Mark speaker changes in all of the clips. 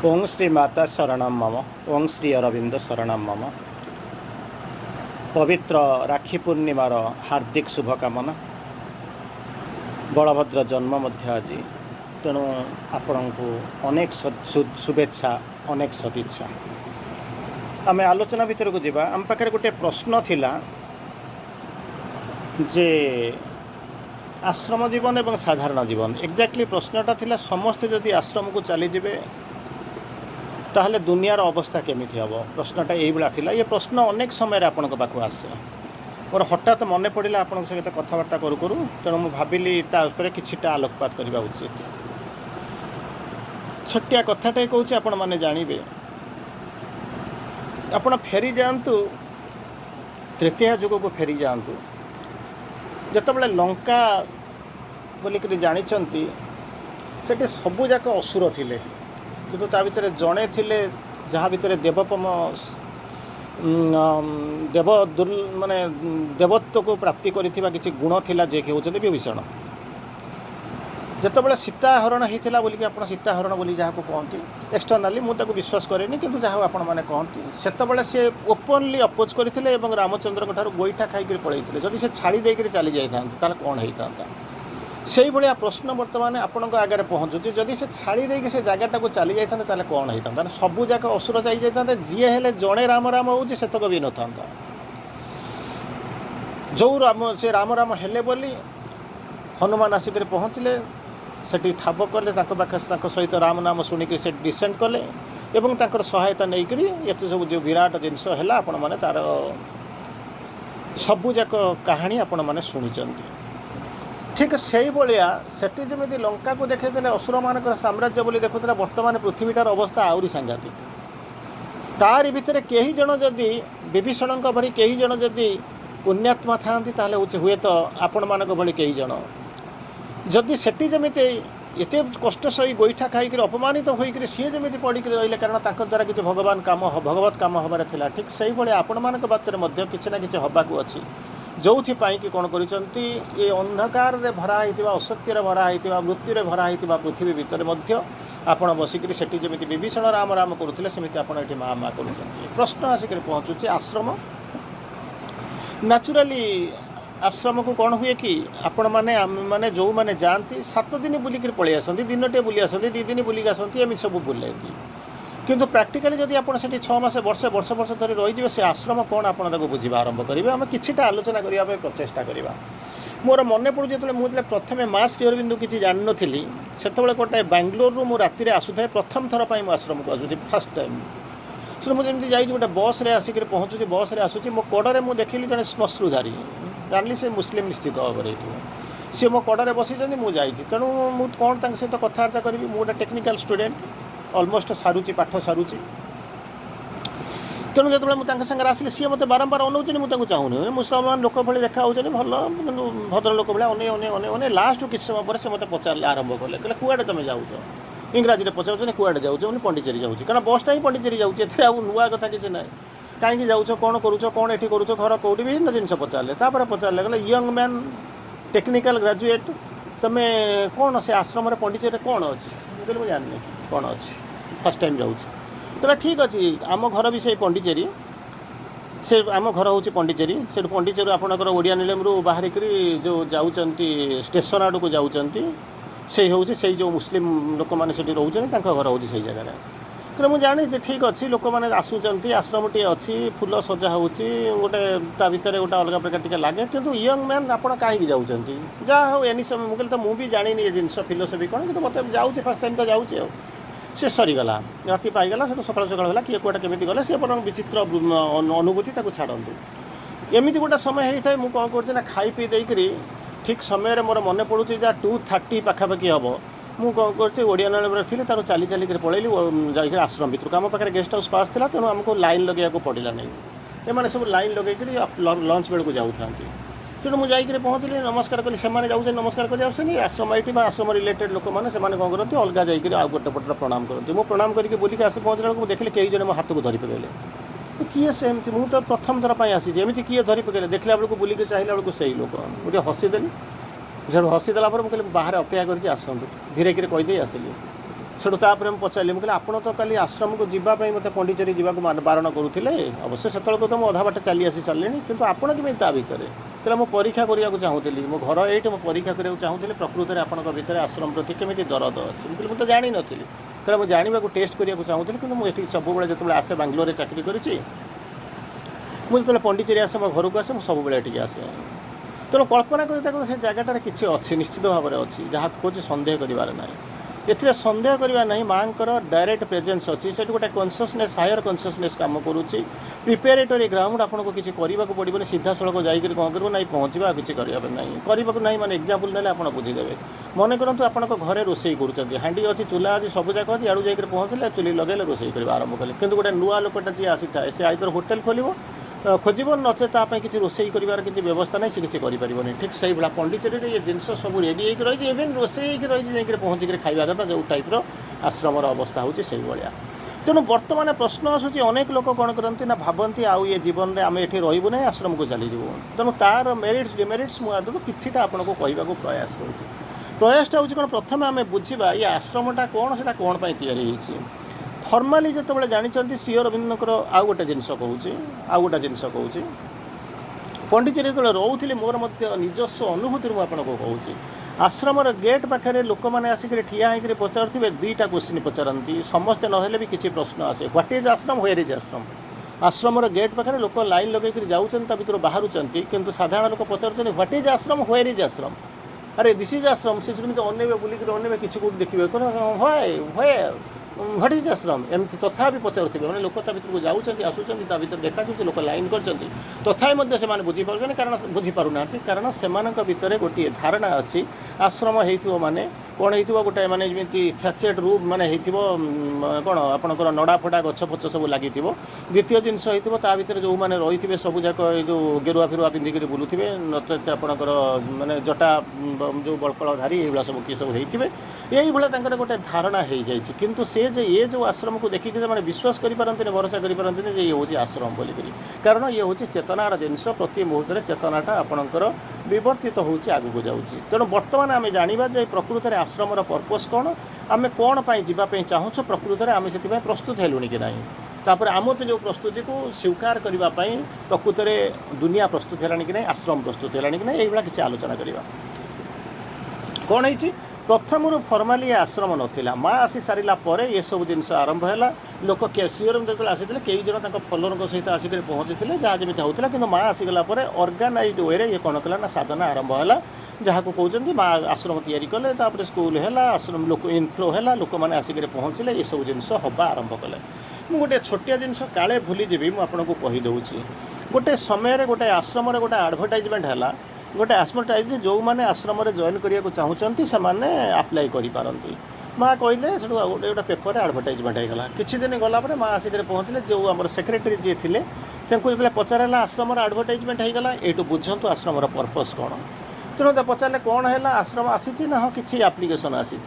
Speaker 1: ओं श्री माता शरणम मम। ओं श्री अरविंद शरणम मम। पवित्र राखी पूर्णिमार हार्दिक शुभकामना। बलभद्र जन्म मध्य आज, तेणु आपण को अनेक शुभेच्छा, अनेक सदिच्छा। आम आलोचना भितर को जावा। आम पाखे गोटे प्रश्न थिला जे आश्रम जीवन एवं साधारण जीवन, एक्जाक्टली प्रश्नटा थिला समस्ते जदि आश्रम को चली जिवे ताहले दुनियार अवस्था केमिति हम। प्रश्नटा यही भाया थिला। ये प्रश्न अनेक समय आपण पाखु आसे। मोर हठात मन पड़ा आपण सहित कथबार्ता करूँ करूँ, तेणु मुझे भाविली किछिटा आलोकपात करने उचित। छोटिया कथाटे कहूँ आपण मैंने जानवे। आपण फेरी जातु तृतीय जुग को फेरी जातु, जितेबाला लंका बोलिक जानी सेठी सबुजाक असुर थिले, किंतु ता भितर जड़े थिले जहाँ भितर देवोपम देव माने देवत्व को प्राप्ति करिथिबा किछि गुण थिला, जे कि होचते विभीषण। जितेबाला सीताहरण होता बोलिक आप सीताहरण बोली जहाँ को कहती, एक्सटर्नाली मुझे विश्वास करेनि, किंतु जहाँ आपण मैंने कहती सेतबेले से ओपनली अपोज करते रामचंद्र ठार गोईठा खाई पलैते। जदि से छाड़ी देकर चली जाता कौन होता से भाया प्रश्न बर्तमान आपण आगे पहुँचुची। जदि से छाड़ी देकर से जगटा को चली जाता कौन होता, सबू जाक असुर जाता। जी हेले जड़े राम राम हो सेतक भी न था। जो राम से राम राम हेले बोली हनुमान आसिक पहुँचले, सेठी ठाब कले पाखे सहित राम नाम शुणिक से डिसेंड कले एवं तांकर सहायता नहीं करी एत सब जो विराट जिनस है आपण मैंने तार सबुजाक कहानी आपण मैंने शुणिचंती। ठीक से भाया सेठी जमी लंका को देखते असुर मान साम्राज्य बोली देखुला। वर्तमान पृथ्वीटार अवस्था आहरी सांघातिक। तारि भितर कई जन जदि विभीषण भरी कई जन जदि पुण्यात्मा था हुए तो आपण मान भली कई जन जदि सेठी जमिति एते कष्ट सही गोईठा खाई अपमानित होकर सी जमी पड़क रही, कारण द्वारा किसी भगवान काम भगवत काम हबार थिला। ठीक से भाई आपण मान बातरे किसी ना कि हवाक अच्छी, जो कि कौन कर अंधकार भरा होता असत्य भरा होता मृत्यु भरा होता पृथ्वी भितर आपण बसिक सेठी जमी विभीषण राम राम करुले सेमती आप माँ माँ कर। प्रश्न आसिक पहुँचुचे आश्रम। नेचुराली आश्रम को कौन हुए कि आपण मैंने आम मैंने जो मैंने जाती 7 दिन बुलिक पलि आसती, दिनटे बुली आसती, 2 दिन बुलिक आसती, एम सब बुलाती। किंतु प्रैक्टिकली जदि आप 6 मास वर्ष वर्ष वर्ष धरी रही से आश्रम कौन आप बुझा आरंभ करेंगे। आम किछिटा आलोचना करने प्रचेषा करवा। मोर मन पड़ू जो मुझे प्रथम माँ श्री अरविंद किसी जान नी से गोटे बांग्लोर मु राति आसुए प्रथम थर पर आश्रम को आसूँ फर्स्ट टाइम। सो मुझे जाइए गोटे बस रे आसिक पहुँचुची, बस रे आसूँ मो कड़े मुझे देखिली जड़े श्मश्रुधारी, जानली से मुस्लिम निश्चित भाव में सी मो कड़े बसी मुझे तेणु मुझे कौन सहित कथबार्ता करी। मुझे गोटे टेक्निकल स्टूडेंट अलमोस्ट सारूची पाठ सारूची, तेणु जो मुझे सागर आसिले सी मत बारंबार अनौचे मुझे चाहूनी मुसलमान लोक भाई देखा भल भद्र लोक भाया अने अने अने अने लास्ट किसी समय पर से मत पचारे आरंभ कले कहले कुआड़े तुम जाऊँ, इंग्राजी में पचार कुआड़े जाऊँ, मुझे पंडिचेरी जाऊँ, कारण बसटा ही पंडिचेरी जाऊँ, ए नुआ कथा किसी ना कहीं जाऊँ कौन करुच कौन ये करुच घर कौटी विभिन्न जिन पचारे। पचारे कहले यंग मैन टेक्निकल ग्रेजुएट तुम्हें कौन से आश्रम पंडिचेरी कौन अच्छी, मुझे जानी कौन अच्छी, फर्स्ट टाइम जाऊँ। तो ठीक अच्छे आम घर भी से पंडिचेरी, से आम घर हूँ पंडिचेरी, से पंडिचेरी आपंकर ओडिया निलम रू बाहरिक जो जाऊँगी स्टेशन आड़ को जाऊँगी से हूँ से जो मुस्लिम लोक मैंने रोचे घर हूँ से जगह। तो मुझे जानी ठीक अच्छी लोक मैंने आसुँच आश्रम टे अच्छी फुल सजा हो गोटे ता भर गोटे अलग प्रकार टे लगे, कितु यंग मैन आप कहीं जाऊँ जहाँ हो एनी समय मुझे तो मुझे जानी ये जिन फिलोसफी कौन, कि मतलब जाऊँगी फर्स्ट टाइम तो जाऊँगी से सरीगला राति पाईगला से सकाल सकाल है किए कौटा केमी गले से विचित्र अनुभूति छाड़ू। एमती गोटे समय होता है मुझे कौन कर खाई पी देकर ठीक समय मोर मन पड़ू जहाँ 2:30 पाखापाखि हम मुझे कौन कर ओडिया नल थी तार चली चलिक पलैली जा आश्रम भर आम पाखे गेस्ट हाउस पास था, तेणु आमको लाइन लगे पड़ा नहीं। एम सब लाइन लगे लंच बेल को जाऊँ, तेणु मुझे जाकर पहुँचली नमस्कार कली से जाऊँ नमस्कार कर आश्रम ये आश्रम रिलेटेड लोक मैंने कौन करते अलग जाकर आउ गोटे पटर प्रणाम करते। मुझे प्रणाम करके बुलिक आसी पहुँचला बेलू देखिए कई जन मो हाथ को धरी पकड़े किए से एमती मुझे तो प्रथम थर पर आसी एमती किए धरी पकड़े देखला बेलू बुलिक चाहिए बेलू से लोक गोटे हसीदेली। हसीदेला मुझे बाहर अपेक्षा कर आसतु धीरे धीरे कहीदे आसिली सेठू तापर मुझे पचारि मुझे आपड़ तो काली आश्रम को जावाई मत पंडिचेरी जावाक बारण करुले अवश्य से तो मुझे अधा बाट चली आसी सारे कि आपड़ कमी ता भितर कहला मु परीक्षा करने चाहूली मो घर ये परीक्षा करने चाहूली प्रकृत में आपण भितर आश्रम प्रति केमी दरद अच्छी मुझे मुझे जानी नी कहला मुझे जानवा टेस्ट करने चाहूली कि मुझे सब जो आसे बांग्लोर चाकरी करी मुझे पंडिचेरी आसे मो घर को आसे सब ये आसे तेणु कल्पना कर से जगह किसी अच्छी निश्चित भाव में अच्छी जहाँ कौन सन्देह करार ना ये सन्देह करवा नहीं माँ डायरेक्ट प्रेजेंस अच्छी से गोटे कन्सियसनेस हायर कन्सियसनेस काम करुच्ची प्रिपेरेटरी ग्राउंड आपको किसी करने को पड़े सीधा सड़क जाकर कौन कर ना पहुँचा किसी करने ना माने एग्जांपल ना आप बुझीदेवे मन करूँ आप घरे रोषे कर हांडी अच्छी चूल्हा अच्छी सब जाक अच्छी आड़ू जाकर पहुँचले चुली लगे रोषे कर आरंभ कले कि गोटे नुआ लोकटा जी आसी था सी आइदर होटेल खोल खोज नचे ताप किसी रोषे कर किसी व्यवस्था नहीं किसी करें ठीक से भाई पंडिचेरी ये जिनस सब रेडी रही इवेन रोषे रही पहुँचिक खावा कथा जो टाइप्र आश्रमर अवस्था होची से भाया तेणु बर्तमान प्रश्न आसूँ अनेक लोक कौन करती ना भावती आउ ये जीवन में आम ये रही ना आश्रम को चलीजु तेणु तार मेरिट्स डिमेरिट्स मुझे किसीटा आपको कहवाक प्रयास करुँच प्रयासटा हूँ कौन प्रथम आम बुझा ये आश्रमटा कौन से कौन या फर्माली जो जानते श्री अरविंदर आउ गोटे जिनस कहूँ आउ गोटे जिनस कहूँ पंडिचेरी जो रोली मोर निजस्व अनुभूति मुझे कहूँ आश्रमर गेट पाखे लोक मैंने आसिक ठिया होकर पचारे दुईटा क्वेश्चन पचारती समस्ते नहेले भी किसी प्रश्न आसे व्हाट इज आश्रम वेयर इज आश्रम आश्रमर गेट पाखे लोक लाइन लगे जाऊँच भर बाहर किंतु साधारण लोक पचार व्हाट इज आश्रम वेयर इज आश्रम अरे दिस इज आश्रम से अनेबे बुलिक अनेबे किसी कौट देखिए व्हाट इज आश्रम एमती तथा पचारे मैंने लोक भर को जाऊँच आसूँ भर देखा लोक लाइन कर तथा से बुझीपार कारण बुझीपारना कारण से भितर गोटे धारणा अच्छी आश्रम हो माने कौन हो गोटे माने थ्याचेड रूम माने कौन आपंकर नड़ा फड़ा गछ फच सब लगी द्वितीय जिनस होता भर जो मैंने रही है सब जाक जो गेरुआ फिरुआ पिंधिक बुलूे नचेत आपंकर माने जटा जो बड़कलधारी ये सब किए सब होते यही भाया गोटे धारणा हो जाए किंतु से ये जो आश्रम को देखिए मैंने विश्वास करें भरोसा करें ये हूँ आश्रम बोलिक कारण ये हूँ चेतनार जिनस प्रति मुहूर्त चेतनाटा आपणकर विवर्तित होगी आगू जाऊँगी तेणु बर्तमान आम जाना प्रकृत में आश्रमर पर्पस कौन आम कौन जावाई चाहूँ प्रकृत में आम से प्रस्तुत हेलुणी कि ना तापर आम जो प्रस्तुति को स्वीकार करने प्रकृत में दुनिया प्रस्तुत है कि नहीं आश्रम प्रस्तुत है कि नहीं ये किसी आलोचना करवा कौन है प्रथम फर्माली आश्रम नाला माँ आसी सारा ये सब जिन आरंभ है लोक श्री अरविंद जो आसी कई जन फलोर सहित आसिक पहुँची जहाँ जमी होता कि माँ आसीगला अर्गानाइज वे ये कौन कला ना साधना आरंभ है जहाँ को कहते माँ आश्रम तैयारी कले स्कूल है आश्रम लोक इनफ्लो है लोक मैंने आसिक पहुँचले ये सब जिन हवा आरंभ कले मुझे गोटे छोटिया जिनस काले भूलीजी मुझे कहीदे गोटे समय गोटे आश्रम गोटे आडभटाइजमेंट है गोटे एडवर्टाइज जो मैंने आश्रम जॉइन करने को चाहूँगी से आप्लाय करपारती माँ कहले से गोटे गोटे पेपर आडभटाइजमेंट होगा किसी दिन गलापर माँ आसिक पहुँचले जो आम सेक्रेटरी जी थे जो पचारा आश्रम आडभटाइजमेंट होगा ये बुझंतु आश्रम पर्पस कौन तेणु पचारे कौन है आश्रम आसी ना हाँ किसी आप्लिकेसन आसी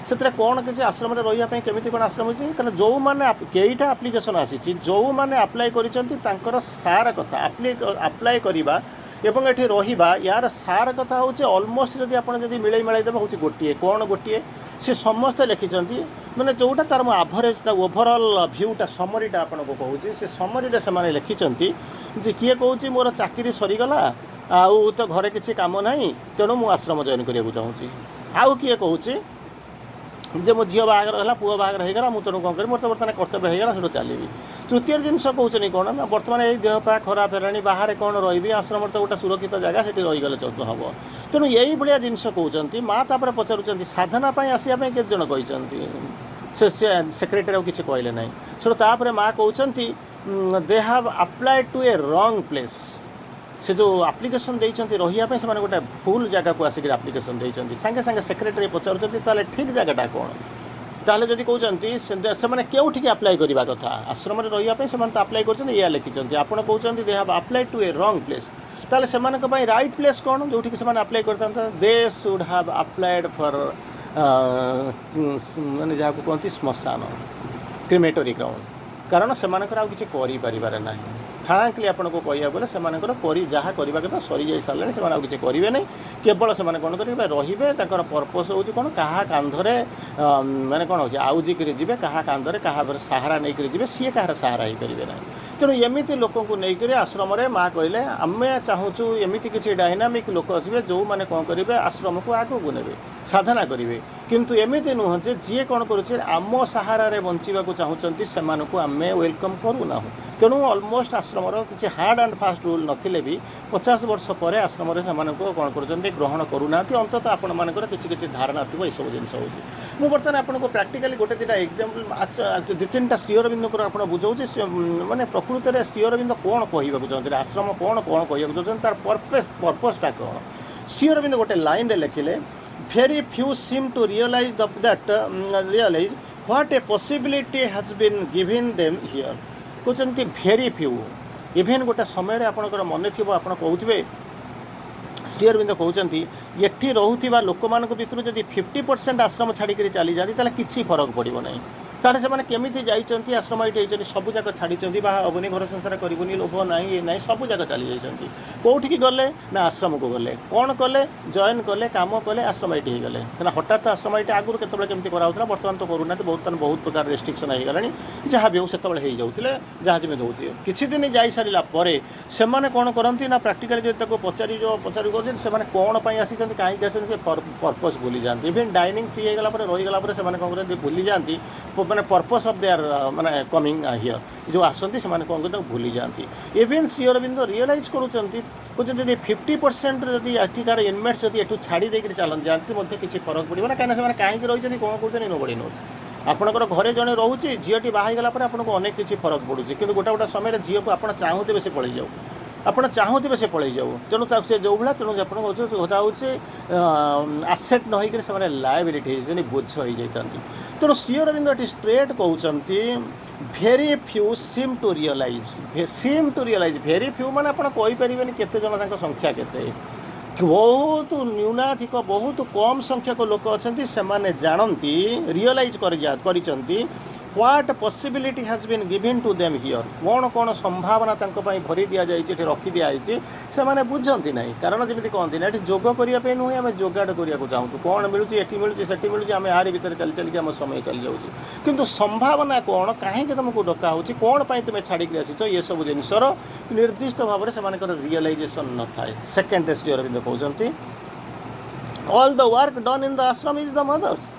Speaker 1: से कौन कि आश्रम रही केमी कौन आश्रम होती जो मैंने कईटा आप्लिकेसन आसी जो मैंने आप्लाय कर सार कथा आप्लाय करवा एवं ये रहा यार सार कथा हूँ अलमोस्ट जब आप मिलई मिलईदेव हूँ गोटे कौन गोटे सी समस्ते लिखिं मैंने जोटा तार मो आभरेज ओभरअल भ्यूटा समरीटा आपको कहूँ से समरी से लिखिं जे किए कहूँ मोर चाकरी सरीगला आउ तो घरे किसी काम ना तेणु मु आश्रम जॉइन करने चाहूँगी आउ किए कहूँ जे मो झील बाहर है पुओ बाहर होगा मुझे तेणु कौन कर मोर तो बर्तमान कर्तव्य होगा से चलि तृतीय जिनस कहते कौन ना बर्तमान ये देह पा खराब है बाहर कौन रही आश्रम तो गोटे सुरक्षित जगह से रहीगले चौथ हम तेणु यही भाया जिनस कहते माँ तापर पचारुंट साधना आसवाई केत जन कहते से सेक्रेटरी किसी कहले ना से तापर माँ कहते they have applied to a wrong place से जो आप्लिकेसन देते रही से गोटे भूल जगह को आसिक आप्लिकेसन देते सागे सागे सेक्रेटरी पचारुंट ठीक जगहटा कौन ताहले जदि कहते से केउठी अप्लाई करवा कथा आश्रम रही से अप्लाई कर लिखिं आप कहते they have applied to a wrong place ताहले से राइट प्लेस कौन जो से अप्लाई करता they should have applied for माने जहाँ को कहते श्मशान क्रिमेटरी ग्राउंड कारण से किसी कर फ्रांकली आपको कहया बोले से जहाँ करवा कथा सरी जा सारे से किसी करेंगे नहीं केवल से कौन करेंगे रे पर्पस हूँ कौन क्या कांधरे माने कौन हो आउजिक जी क्या कांधरे क्या सहारा नहीं जी सी कहार सहारा हो पारे ना तेणु एमती लोक नहीं आश्रम माँ कहले आम चाहूँ एमती किसी डायनामिक लोक अच्छे जो मैंने कौन करेंगे आश्रम को आगू ने साधना करेंगे किंतु एमती नुह जे जी कौन करुचे आम सहारे बंचा चाहूँगी से आम वेलकम करूना तेणु अलमोस्ट आश्रम किसी हार्ड एंड फास्ट रूल नथिले भी 50 वर्ष पर आश्रम से कौन कर ग्रहण करूना अंततः आपण मानकर किसी धारणा थी ये सब जिन हो बर्तमान आपको प्राक्टिकाली गोटे दुटा एग्जाम्पल दु तीन श्री अरविंद को आप बुझाऊँ माने प्रकृत में श्री अरविंद कौन कहवाक चाहते आश्रम कौन कौन कहवाक चाहते तार पर्पसटा कौन श्री अरविंद गोटे line लिखिले very few seem to realize realize what a possibility has been given them here कहते very few इवेन गोटे समय आपंकर मन थी आप कहते श्री अरविंद कहते ये रोकवा लोक मान भर जब 50% आश्रम छाड़ी चली जाती किसी फरक पड़ो ना ताले से केमी जाइए आश्रम ये सब जगह छाड़ी बाबनी घर संसार करनी लोभ ना ये ना सब जगह चली जाइए कौटिकी गले ना आश्रम को गले कौन कले जॉइन कले काम कले आश्रम ये गले क्या हठात आश्रम ये आगुरी केतने कराला बर्तमान तो करूना बहुत प्रकार रेस्ट्रिक्शन हो गला जहाँ भी हो से जाते जहाँ जमी होती किसी दिन जा सारापर से कौन करती ना प्राक्टिकाली जो पचार से कौन आसी कहीं आस पर्पस भूली जाती इवेन डाइनिंग फ्री होगा रहीगला से कौन करते भूली जाती माने पर्पस ऑफ देयर माने कमिंग हियर जो आसती से कौन करते भूली जाती इवेन श्री अरविंद रियलाइज करुँच कहते 50% जदि एठिकार इनमेट्स जब ये छाड़ी देकर चलते जाती किसी फरक पड़ो ना कहीं कहीं रही कौन करते नो बड़ी नोज आपंकर घरे जड़े रोचे झीटी बाहर आपको अनेक किसी फरक पड़ू कि गोटे गोटे समय झील को आप चाहूते से पड़े जाऊ ଆପଣ ଚାହୁଁଥିବେ ସେ ପଳେଇ ଯାଉ ତେଣୁ ତାକୁ ସେ ଯେଉଁ ଭଳିଆ ତେଣୁ ଆପଣ କଥା ହେଉଛି ଆସେଟ୍ ନ ହେଇକରି ସେମାନେ ଲାଏବିଲିଟି ହେଇଛନ୍ତି ବୋଝ ହେଇଯାଇଥାନ୍ତି ତେଣୁ ଶ୍ରୀ ଅରବିନ୍ଦ ଏଠି ଷ୍ଟ୍ରେଟ୍ କହୁଛନ୍ତି very few seem to realize very few ମାନେ ଆପଣ କହିପାରିବେନି କେତେ ଜଣ ତାଙ୍କ ସଂଖ୍ୟା କେତେ ବହୁତ ନ୍यूनाधिक बहुत कम संख्यक लोक अच्छा से जानती रियलाइज कर what possibility has been given to them here कौन कौन संभावना भरी दि जाए रखी दिखाई से मैंने बुझती ना कारण जमी कहती ना ये जोग करने नुहे आम जोगाड़ करने चाहूँ कौन मिलूँ ये मिलूँ से मिलूँ आम आरि भितर चली चलिक आम समय चली जाऊँ किंतु संभावना कौन कहीं तुमको डका हो कौन तुम छाड़ी आसीच ये सब जिनसर निर्दिष्ट भाव में से रियलाइजेसन न थाए सेकेंड श्री अरविंद कहते all the work done in the ashram is the mother's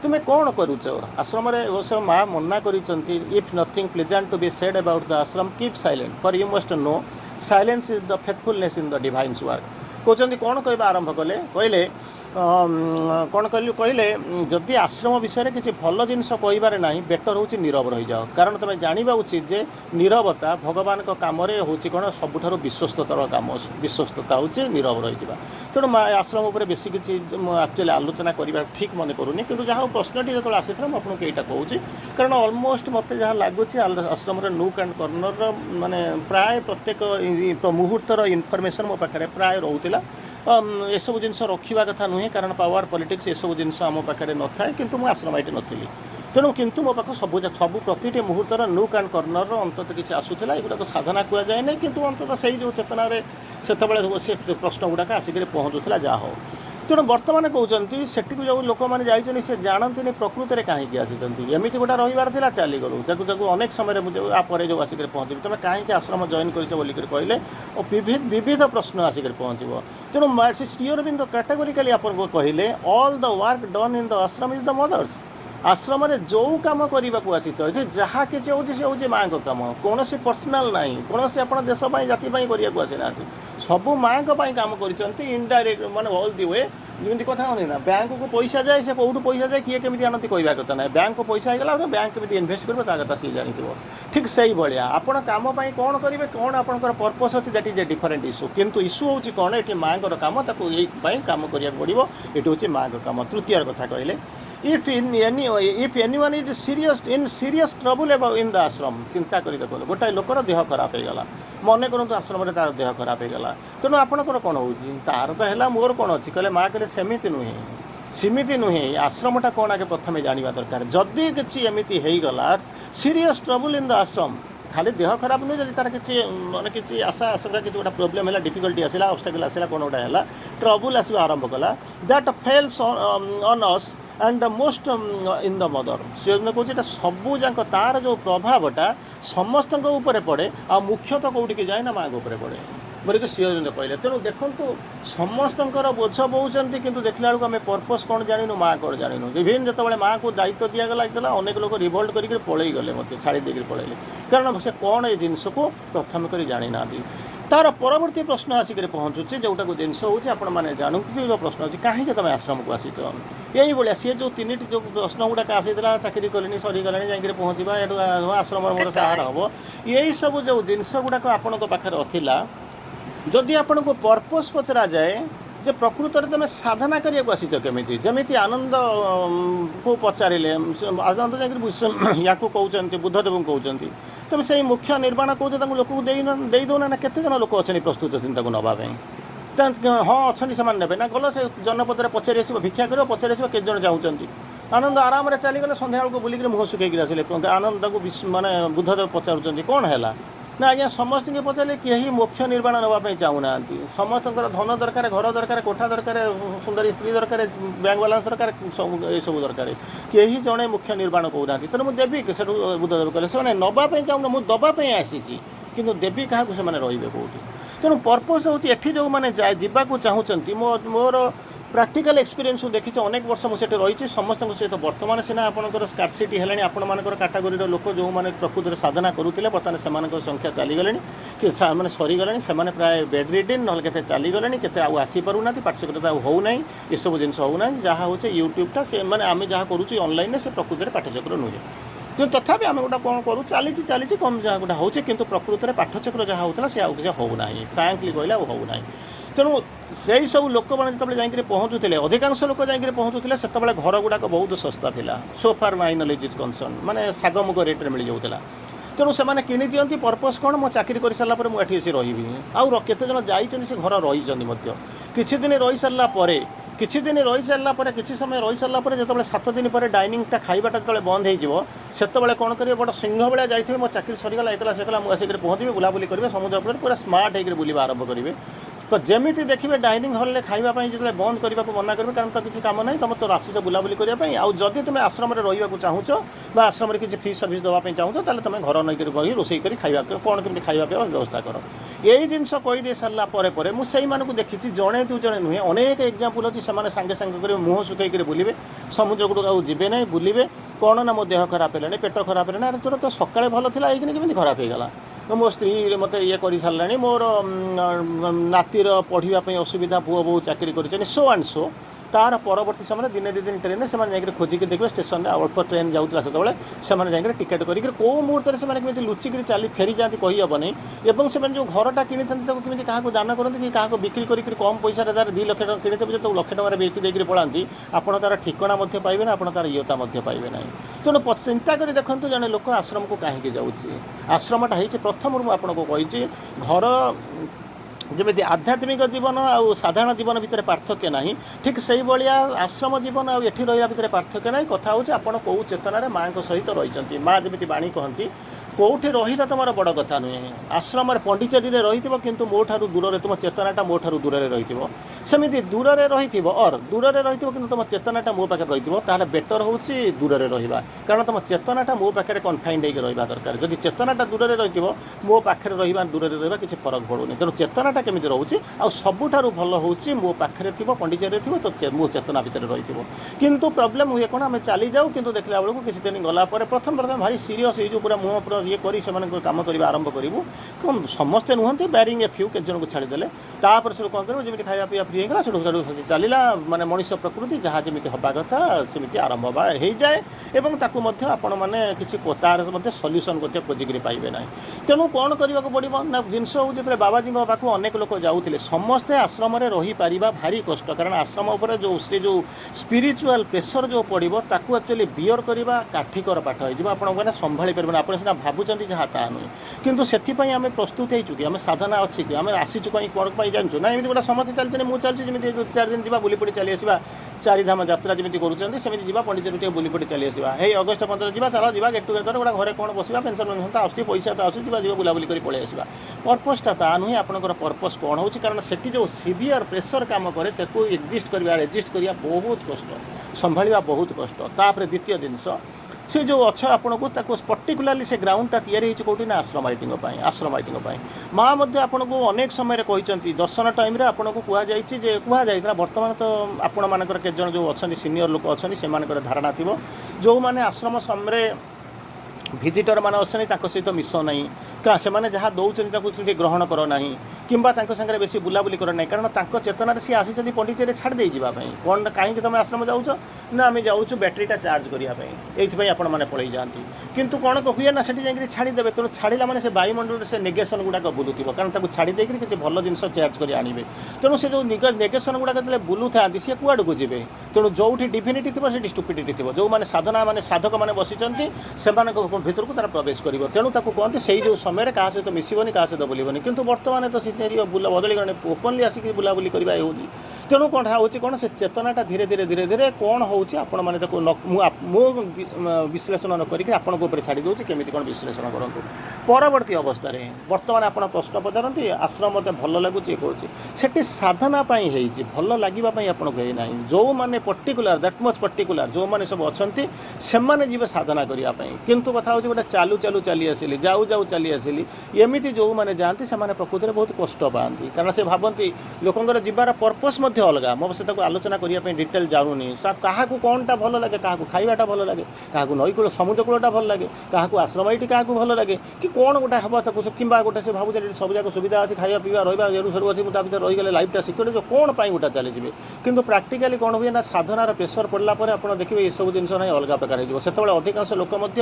Speaker 1: तुम्हें कौन करुच आश्रम अवश्य माँ मना कर if nothing pleasant to be said about the ashram keep silent for you must know silence is the faithfulness in the divine work कहते कौन कहवा आरंभ कले कहले कौन कहले जदि आश्रम विषय किसी भल जिनस कहार ना बेटर हूँ नीरव रही जाओ कारण तुम्हें जाना उचित जे नीरवता भगवान कम हूँ कौन सबुठ विश्वस्ततार कम विश्वस्तता हूँ नीरव रही तेणु आश्रम उपर बेसी किसी एक्चुअली आलोचना करवा ठीक मन करूनी कि जहाँ प्रश्नटी जो आसी मुझे यहाँ कहूँ कारण अलमोस्ट मत जहाँ लगुच आश्रम नूक एंड कर्नर माने प्राय प्रत्येक मुहूर्तर इनफर्मेशन मो पाखे प्राय रोला ये सब जिन रखा कथा नुहे कारण पावर पॉलिटिक्स ये सब जिन आम पाखे न था कि मुझे आश्रम ये नी तेणु किंतु मो पाख सब सब प्रति मुहूर्तर नूक एंड कर्नर अंत किसी आसूला एगुड़ा साधना कहुए ना कि अंत से जो चेतना से प्रश्न गुड़ाक आसिक पहुँचुला जहाँ हो तेणु बर्तमान कहते से जो लोक मैंने जाइए से जानते प्रकृत में कहीं आसी एमती गोटा रही चलीगलु जगह अनेक समय मुझे आपर जो आसिक पहुँचे तुम कहीं आश्रम जॉइन कर कहले विविध प्रश्न आसिक पहुँचो तेणु श्री अरविंद कैटेगोरिकली आपको कहले all the work done in the ashram is the mother's आश्रम जो कम करने को आसी जहाँ किसी हूँ माँ का कम कौन पर्सनाल ना कौन से आप देशपाई जातीपाई करने को आसी ना सब माँ कम कर इनडायरेक्ट माने ऑल दि वे जमी कथा होनी ना बैंक को पैसा जाए से कौटू पैसा जाए किए केमी आनती कहवा कथा ना बैंक को पैसा होगा बैंक केमी इनभेस्ट कर कथा सी जानी ठीक से ही भाया आपण कम कौन करेंगे कौन आप पर्पस अच्छी that is a different issue किंतु इश्यू हूँ कौन ये माँ कम यही कम करा पड़ो ये हूँ माँ कम तृतीय कथा कहले if anyone is serious trouble about in the ashram चिंता करी देखो गोटाए लोकर देह खराब होगा मन करूँ आश्रम तार देह खराब होगा तेणु आपंकर कौन हो तार तो है मोर कौन अच्छी कहले माँ कहले सेमती नुहे सेमती नुहे आश्रमटा कौन आगे प्रथम जाना दरकार जदि किसी एमती होगला सीरियस ट्रबल इन द आश्रम खाली देह खराब नुहे जब तार किसी माने किसी आशा आशंका किसी गोटा प्रोब्लेम है डिफिकल्टी आसला ऑब्स्टेकल आसला कौन गोटा है ट्रबुल आसवा आरंभ कला that falls on us and the most in the mother सी कहे सबू जाक तार जो प्रभावटा समस्त पड़े आ मुख्यतः कौटिक जाए ना माँ के ऊपर पड़े बोलिक सी कहले तेणु देखूँ समस्त बोझ बोचती कि देखला बेलू आम पर्पस कौन जानू माँ कौन जानू इभेन जो माँ को दायित्व दिगला अनेक लोग रिभोल्ट करके पलि गले मत छाड़ी देकर पलैले कारण से कौन ये जिनस को प्रथम कर जानी ना तार परवर्ती प्रश्न आसिक पहुँचुचे जोटा को जिनस होती आपने जानू जो प्रश्न अच्छी कहीं तुम आश्रम को आसीच यही भाया सी जो तीन जो प्रश्न गुड़ाक आसाला चाकरी कले सरीगले जाकर पहुँचा ये आश्रम मोर सहारा हम यही सब जो जिनस गुड़ाक आपण पाखे जदि आपन को पर्पस पचरा जाए जे प्रकृत में तुम साधना करने को आसीच केमी जमी आनंद को पचारे आनंद जाकर या कहते बुद्धदेव कहते तुम से मुख्य निर्माण कौच लोक दे दौना ना केते जन लोक अच्छा प्रस्तुत चिंता को नापी हाँ अच्छा से ने ना गल से जनपद पचारि आस भिक्षा कर पचारि आस केत जन चाहूँगी आनंद आराम से चलीगले सन्ध्या बेलू बुलिक मुँह सुखैक आसिले आनंद को माने बुद्धदेव पचारुंच कौन है ना आज्ञा समस्त के पचारे कहीं मोक्ष निर्माण नापी चाहूना समस्त धन दरकार घर दरकार कोठा दरकार सुंदरी स्त्री दरकार बैंक बालांस दरकार ये सब दरकार कहीं जड़े मुख्य निर्माण कहना तेणु मुझे देवी से बुद्धदेव कहले से नापी चाहूना मुझे दवाई आसी कि देवी क्या से रे कौटी तेणु पर्पस हूँ ये जो मैंने जावाक चाहूँगी मोर प्राक्टिकल एक्सपीरियंस देखी अनेक वर्ष मुझे रही समस्त सहित बर्तमान सीना आपंकर स्कार्सिटी है आपर कैटेगोरी लोक जो मैंने प्रकृत में साधना करुले बर्तमान से संख्या चलीगले कि मैंने सरीगले से प्राय बेड रिडिन ना के चलीगले के आसीपार पाठ्यक्रता होना ये सब जिन होना जहाँ हूँ यूट्यूबटा से मैंने आम जहाँ करुँ ऑनलाइन से प्रकृत में पाठ्यचक्र नुहे कि तथापि आम गोटा कौन करूँ चली कम जहाँ गोटा हो प्रकृत में पाठ्यचक्र जहाँ होता से आगे होना फ्रांकली कहले होना तेणु से सब लोक मैंने जो पहुँचुले अधिकांश लोक जा पहुँचुले से घर गुड़ाक बहुत सस्ता था so far my knowledge is concern माने सागमुग रेट मिल जाऊला तेणु से किणी दिखती पर्पस कौन मो चाकरी कर सारापर मुझे रही आउ केते जन जाइछन से घर रही किछि दिन रही सारापर किछि दिन रही सारापर किछि समय रही सारापर जो 7 दिन पर डाइनिंगटा खाइबाटा जो बंद होते कौन करेंगे बड़ा सिंह भाया जाइए मो चाकरी सरीगला एकला सेकला मुझे पहुँचे बुलाबुली करेंगे समुद्र कूल पूरा स्मार्ट होकर बुलवा आरंभ करेंगे तो जमी देखिए डाइनिंग हॉल खाइबापी जो बंद करने को मना करेंगे कारण तो किसी कम ना तुम तो आसुच बुलाबुली करने आदि तुम आश्रम रहा चाहूच आश्रम किसी फ्री सर्विस देवाई चाहूच तुम घर नहीं रोसे कर खाइबा कौन केमी खाइबा व्यवस्था कर यही जिनस कहीदे सारापर मुझे देखी जड़े दु जड़े नुहे अनेक एग्जाम्पल अच्छी से सांगे सांगे कर मुँह सुखैक बुलवे समुद्र कूट आउ जी ना बुलवे कौन ना मो देह खराब है पेट खराब है ना तोर तो सकाଳେ भल था ये केमी खराब होगा मो स्त्री मत ये कर सारे मोर नातिर पढ़ापी असुविधा पुओ बो चाकरी कर सो एंड सो तार परवर्ती समय दिने 2 दिन ट्रेन से खोजिक देखिए स्टेशन में अल्प ट्रेन जाऊला से टिकेट कर कौ मुहूर्त से लुचिक चली फेरी जाती कहीहबनी और से जो घरटा कि कमी क्या दान करते कि क्या बिक्री कर कम पैसा 2 लाख टका किणिथे जो 1 लाख टकर बिक्री देकर पलांती आपड़ तार ठिकना पाइबे ना आप तार इयता पाइबे ना तेणु चिंता कर देखो जड़े लोक आश्रम को कहीं जाऊँगी आश्रमटा हो प्रथम मुझे कही घर जमी आध्यात्मिक जीवन आउ साधारण जीवन भितर पार्थक्य ना ठीक से भाया आश्रम जीवन आउ एठी रहिबा भितर पार्थक्य ना कथा होची आपण को चेतन माँ सहित रही माँ जमी बाणी कहती कौटे रहीटा तुम बड़ कथा नुहे आश्रम पंडिचेरी रही किंतु मो ठारू दूर तुम चेतनाटा मो ठारू दूर रही सेमती दूर रही और दूर रही कि तुम चेतनाटा मो पाखे रही ताहले बेटर होची दूर रहा कारण तुम चेतनाटा मो पाखे कन्फाइंड होकर रहा दरकार जदि चेतनाटा दूर रही मो पाखे रहा दूर रहा किसी फरक पड़ूनी तेणु चेतनाटा केमी रोचे आ सबुठारु भल होची मो पाखे पंडिचेरी थी तो मो चेतना भितर रही किंतु प्रॉब्लम हुए कौन आम चली जाऊ कि देखला बेलू किसी दिन गला प्रथम भारी सीरीयस ये पूरा मुँह पूरा ये करी से कम करवा आरंभ करूँ कम समस्ते नुहति बेरिंग ए फ्यू केत जन को छाड़देले तापर से कौन कर जमी खाया पीवा फ्री होगा से चलला माने मनुष्य प्रकृति जहाँ जमी हवा कथा सेमती आरंभ हो जाए और ताकू आपण मैंने किसी तार सल्यूसन खोजिक पाइबे ना तेणु कौन करने को पड़ो ना जिनस हो जो बाबाजी पाक अनेक लोक जाऊे समस्ते आश्रम रही पारिबा भारी कष्ट कारण आश्रम उपर जो से जो स्पिरिचुअल प्रेसर जो पड़ो ताकू एक्चुअली बियर करवा काठिकर पाठ हो आपने संभाली पारे आप सीना भावुं जहाँ ता नुहे किंतु से आम प्रस्तुत होचु कि आम साधना अच्छी कि आम आसीचु कहीं कौन जानचु ना एमती गोटे समस्या चलती मुझे चलती जमी 2-4 दिन जा बुली पड़ी चली आसवा ଚାରିଧାମ ଯାତ୍ରା ଯେମିତି କରୁଛନ୍ତି ସେମିତି ଯିବା ପଣ୍ଡିଚେରୀ ଟିକେ ବୁଲି ପଡ଼ି ଚାଲି ଆସିବା। ହେଇ ଅଗଷ୍ଟ 15 ଯିବା, ଚାଲ ଯିବା ଗେଟ୍ ଟୁଗେଦର, ଗୋଟେ ଘରେ କ'ଣ ବସିବା, ପେନ୍ସନ୍ ତ ଆସୁଛି, ପଇସା ତ ଆସୁଛି, ଯିବା ଯିବା ବୁଲାବୁଲି କରି ପଳେଇ ଆସିବା। ପର୍ପସ୍ଟା ତା ନୁହେଁ। ଆପଣଙ୍କର ପର୍ପସ୍ କ'ଣ ହେଉଛି? କାରଣ ସେଠି ଯେଉଁ ସିଭିଅର ପ୍ରେସର କାମ କରେ ତାକୁ ରେଜିଷ୍ଟ କରିବା ବହୁତ କଷ୍ଟ, ସମ୍ଭାଳିବା ବହୁତ କଷ୍ଟ। ତାପରେ ଦ୍ୱିତୀୟ ଜିନିଷ, ସେ ଯେଉଁ ଅଛ ଆପଣଙ୍କୁ ତାକୁ ପର୍ଟିକୁଲାରଲି ସେ ଗ୍ରାଉଣ୍ଡଟା ତିଆରି ହେଇଛି କେଉଁଠି ନା ଆଶ୍ରମାଇଟିଙ୍କ ପାଇଁ। ମା ମଧ୍ୟ ଆପଣଙ୍କୁ ଅନେକ ସମୟରେ କହିଛନ୍ତି, ଦର୍ଶନ ଟାଇମ୍ରେ ଆପଣଙ୍କୁ କୁହାଯାଇଥିଲା। ବର୍ତ୍ତମାନ ତ ଆପଣମାନଙ୍କର କେତେଜଣ ଯେଉଁ ଅଛନ୍ତି ସିନିୟର ଲୋକ ଅଛନ୍ତି ସେମାନଙ୍କର ଧାରଣା ଥିବ, ଯେଉଁମାନେ ଆଶ୍ରମ ସମୟରେ ଭିଜିଟର ମାନେ ଅଛନ୍ତି ତାଙ୍କ ସହିତ ମିଶ ନାହିଁ, ସେମାନେ ଯାହା ଦେଉଛନ୍ତି ତାକୁ ଟିକେ ଗ୍ରହଣ କର ନାହିଁ, କିମ୍ବା ତାଙ୍କ ସାଙ୍ଗରେ ବେଶୀ ବୁଲାବୁଲି କର ନାହିଁ। କାରଣ ତାଙ୍କ ଚେତନାରେ ସିଏ ଆସିଛନ୍ତି ପଣ୍ଡିଚେରୀ ଛାଡ଼ି ଦେଇ ଯିବା ପାଇଁ। କ'ଣ କାହିଁକି ତୁମେ ଆଶ୍ରମ ଯାଉଛ? ନା ଆମେ ଯାଉଛୁ ବ୍ୟାଟେରୀଟା ଚାର୍ଜ କରିବା ପାଇଁ, ଏଇଥିପାଇଁ ଆପଣମାନେ ପଳେଇ ଯାଆନ୍ତି। କିନ୍ତୁ କ'ଣ ହୁଏ ନା ସେଠି ଯାଇକରି ଛାଡ଼ିଦେବେ। ତେଣୁ ଛାଡ଼ିଲା ମାନେ ସେ ବାୟୁମଣ୍ଡଳରେ ସେ ନେଗେସନ୍ ଗୁଡ଼ାକ ବୁଲୁଥିବ, କାରଣ ତାକୁ ଛାଡ଼ି ଦେଇକରି କିଛି ଭଲ ଜିନିଷ ଚାର୍ଜ କରି ଆଣିବେ। ତେଣୁ ସେ ଯେଉଁ ନେଗେସନ୍ ଗୁଡ଼ାକ ଯେତେବେଳେ ବୁଲୁଥାନ୍ତି ସିଏ କୁଆଡ଼କୁ ଯିବେ? ତେଣୁ ଯେଉଁଠି ଡିଭିନିଟି ଥିବ ସେଠି ଷ୍ଟୁପିଡିଟି ଥିବ। ଯେଉଁମାନେ ସାଧକମାନେ ବସିଛନ୍ତି ସେମାନଙ୍କ ଭିତରକୁ ତାର ପ୍ରବେଶ କରିବ। ତେଣୁ ତାକୁ କୁହନ୍ତି ସେଇ ଯେଉଁ ସମୟରେ କାହା ସହିତ ମିଶିବନି, କାହା ସହିତ ବୁଲିବନି। କିନ୍ତୁ ବର୍ତ୍ତମାନ ତ ସିନେରିଓ ବଦଳିଗଲାଣି, ଓପନଲି ଆସିକି ବୁଲାବୁଲି କରିବା ହେଉଛି। ତେଣୁ କ'ଣ ହେଉଛି କ'ଣ ସେ ଚେତନାଟା ଧୀରେ ଧୀରେ କ'ଣ ହେଉଛି ଆପଣମାନେ ତାକୁ ମୁଁ ବିଶ୍ଳେଷଣ ନ କରିକି ଆପଣଙ୍କ ଉପରେ ଛାଡ଼ି ଦେଉଛି, କେମିତି କ'ଣ ବିଶ୍ଳେଷଣ କରନ୍ତୁ। ପରବର୍ତ୍ତୀ ଅବସ୍ଥାରେ ବର୍ତ୍ତମାନ ଆପଣ ପ୍ରଶ୍ନ ପଚାରନ୍ତି ଆଶ୍ରମ ମୋତେ ଭଲ ଲାଗୁଛି କହୁଛି, ସେଠି ସାଧନା ପାଇଁ ହେଇଛି, ଭଲ ଲାଗିବା ପାଇଁ ଆପଣଙ୍କୁ ହେଇନାହିଁ। ଯେଉଁମାନେ ପର୍ଟିକୁଲାର ଯେଉଁମାନେ ସବୁ ଅଛନ୍ତି ସେମାନେ ଯିବେ ସାଧନା କରିବା ପାଇଁ। କିନ୍ତୁ କଥା ହେଉଛି ଗୋଟେ ଚାଲୁ ଚାଲି ଆସିଲି, ଯାଉ ଚାଲି ଆସିଲି, ଏମିତି ଯେଉଁମାନେ ଯାଆନ୍ତି ସେମାନେ ପ୍ରକୃତିରେ ବହୁତ କଷ୍ଟ ପାଆନ୍ତି। କାରଣ ସେ ଭାବନ୍ତି ଲୋକଙ୍କର ଯିବାର ପର୍ପସ୍ ମଧ୍ୟ ଅଲଗା। ମୁଁ ସେ ତାକୁ ଆଲୋଚନା କରିବା ପାଇଁ ଡିଟେଲ୍ ଜାଣୁନି। କାହାକୁ କ'ଣଟା ଭଲ ଲାଗେ, କାହାକୁ ଖାଇବାଟା ଭଲ ଲାଗେ, କାହାକୁ ନଈକୂଳ ସମୁଦ୍ରକୂଳଟା ଭଲ ଲାଗେ, କାହାକୁ ଆଶ୍ରମ ଏଇଠି କାହାକୁ ଭଲ ଲାଗେ, କି କ'ଣ ଗୋଟେ ହେବ ତାକୁ, କିମ୍ବା ଗୋଟେ ସେ ଭାବୁଛି ଏଠି ସବୁଯାକ ସୁବିଧା ଅଛି, ଖାଇବା ପିଇବା ରହିବା ଏରୁ ସେରୁ ଅଛି, ମୁଁ ତା ଭିତରେ ରହିଗଲେ ଲାଇଫ୍ଟା ସିକ୍ୟୁର୍ ହେଇଯିବ, କ'ଣ ପାଇଁ ଗୋଟେ ଚାଲିଯିବେ। କିନ୍ତୁ ପ୍ରାକ୍ଟିକାଲି କ'ଣ ହୁଏ ନା ସାଧନାର ପ୍ରେସର ପଡ଼ିଲା ପରେ ଆପଣ ଦେଖିବେ ଏସବୁ ଜିନିଷ ନାହିଁ, ଅଲଗା ପ୍ରକାର ହେଇଯିବ। ସେତେବେଳେ ଅଧିକାଂଶ ଲୋକ ମଧ୍ୟ